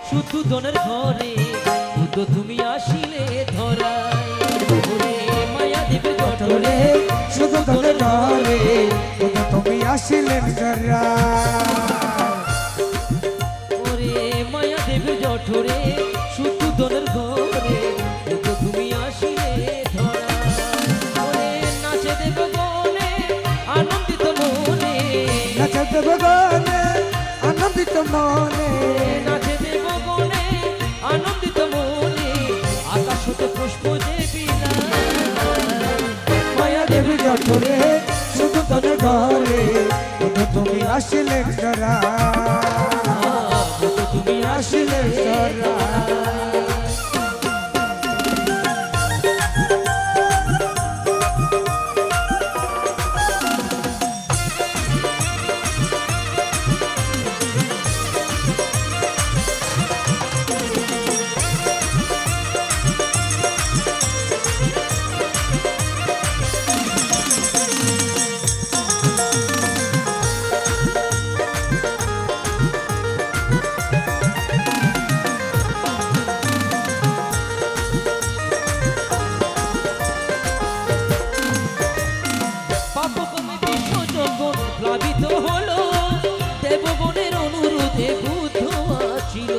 শুধু দনের ঘরে উদো তুমি আসিলে ধরায় ওরে মায়া দেবে জঠরে শুধু তোদের ঘরে শুধু তুমি আসিলেন জরা ওরে মায়া দেবে জঠরে শুধু দনের ঘরে উদো তুমি আসিলে ধরায় ওরে নাচে দেবে গনে আনন্দিত মনে নাচতে ভগবানে আনন্দিত মনে নাচে দেব গনে আনন্দিত মনে আকাশ হতে পুষ্প দেবী না মায়া দেবী জঠরে শুধু তোদের ঘরে শুধু তুমি আসিলেন জরা তুমি আসিলেন জরা পাপকর্মে বিশ্ব জগৎ প্লাবিত হলো দেবগণের অনুরোধে বুদ্ধ আছিল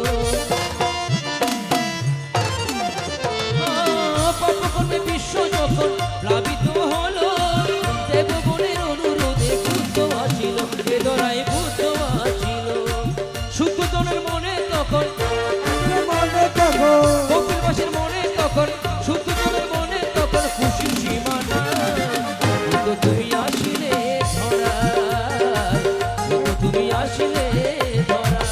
পাপকর্মে বিশ্ব যখন প্লাবিত হলো দেবগণের অনুরোধে বুদ্ধ আছিল বেদরায় বুদ্ধ আছিল শুদ্ধজনের মনে তখন মনে থাকো কপিলবাসীর মনে তখন শুদ্ধজনের মনে তখন খুশি সীমানা তো তুমি আসিলে ধরায় তো তুমি আসিলে ধরায়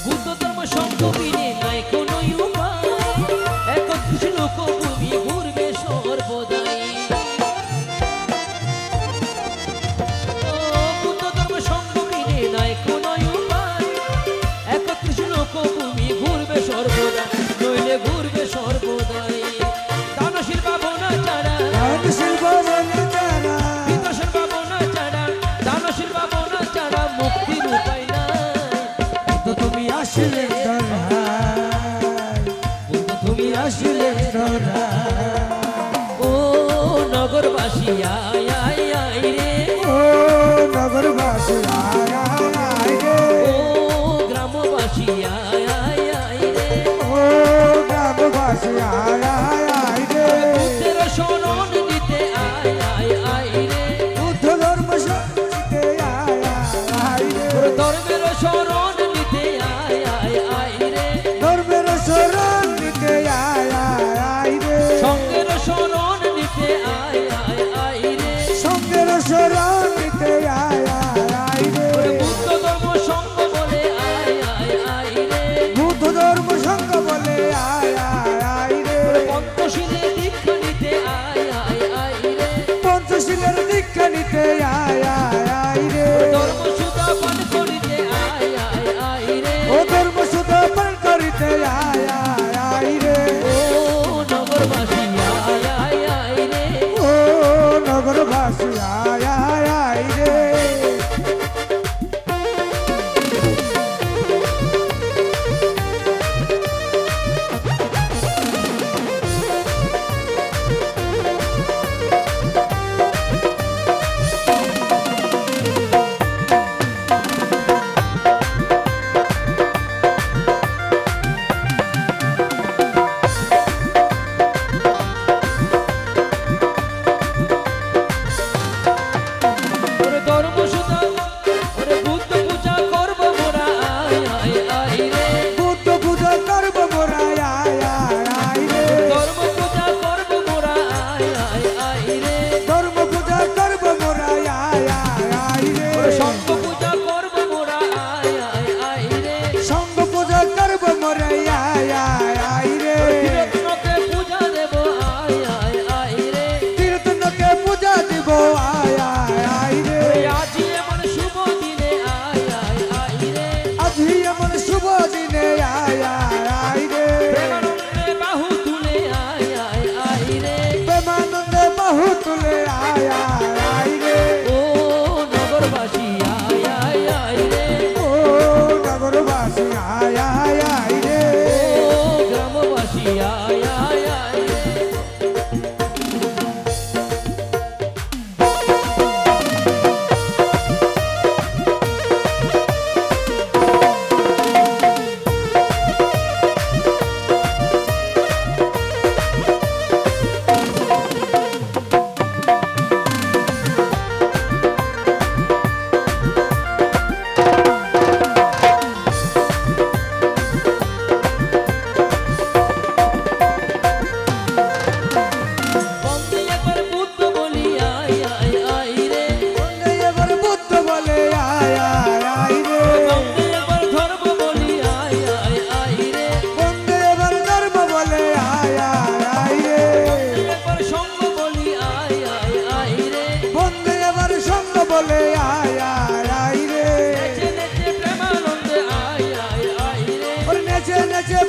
বুদ্ধ ধর্ম সংকবিনে নাই কোনো উপায় একত্রিশ লোক ভূমি ঘুরবে সর্বদাই বুদ্ধ ধর্ম সংকবিনে নাই কোনো উপায় একত্রিশ লোক ভূমি ঘুরবে সর্বদা নইলে ঘুরবে সর্বদাই দানশীল ভাবনা ছাড়া দানশীল ভাবনা ছাড়া বিকশন ভাবনা ছাড়া দানশীল ভাবনা ছাড়া মুক্তির উপায় নাই তো তুমি আসিলেন জরা তুমি আসিলেন জরা ও নগরবাসী আয় আয় আয় রে ও নগরবাসী আয় আয় আয় রে ও গ্রামবাসী আয় আয় আয় রে ও গ্রামবাসী আয় আয় আয় রে বুদ্ধের শরণ দিতে আয় আয় আয় রে বুদ্ধ ধর্ম সংস্কৃতে আয় আয় আয় রে ধর্মের শরণ নিতে আয় আয় আয় রে ধর্মের শরণ নিতে আয় আয় আয় রে সঙ্গের শরণ নিতে আয় আয় আয় রে সঙ্গের শরণ নিতে আয় আয় আয় রে বুদ্ধ ধর্ম সঙ্গ বলে আয় আয় আয় রে বুদ্ধ ধর্ম সংঘ বলে আয় আয় আয় রে পঞ্চশীলে দীক্ষা নিতে আয় আয় আয় রে পঞ্চশীলের দীক্ষা নিতে আয় আয় আয় রে ধর্মসুধা পান করিতে আয় আয় আয় রে ও ধর্ম শুদ্ধ পান করিতে আয় আয় আয় রে ও নগরবাসী আয় আয় আয় রে ও নগরবাসী আয় আয় আয় রে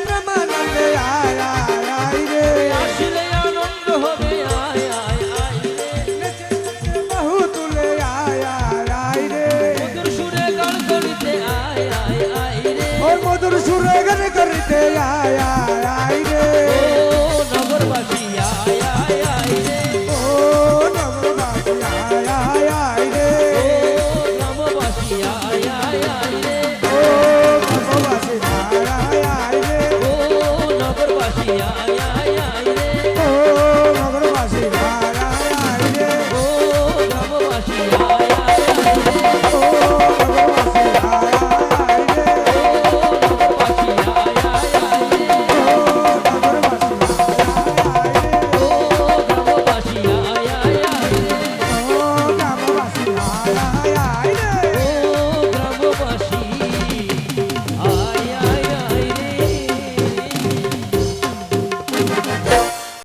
প্রেমানন্দে আয় আয় আয় রে আসলে আনন্দ হবে আয় আয় আয় রে নেচে নেচে বাহু তুলে আয় আয় আয় রে মধুর সুরে গান করিতে আয় আয় আয় রে ওর মধুর সুরে গান করিতে আয় আয় আয় রে ও নগরবাসী আয় আয় আয় রে ও নগরবাসী আয় আয় আয় রে ও গ্রামবাসী আয় আয় আয় রে ও নগরবাসী আয় আয় আয় রে ও নগরবাসী আয় আয়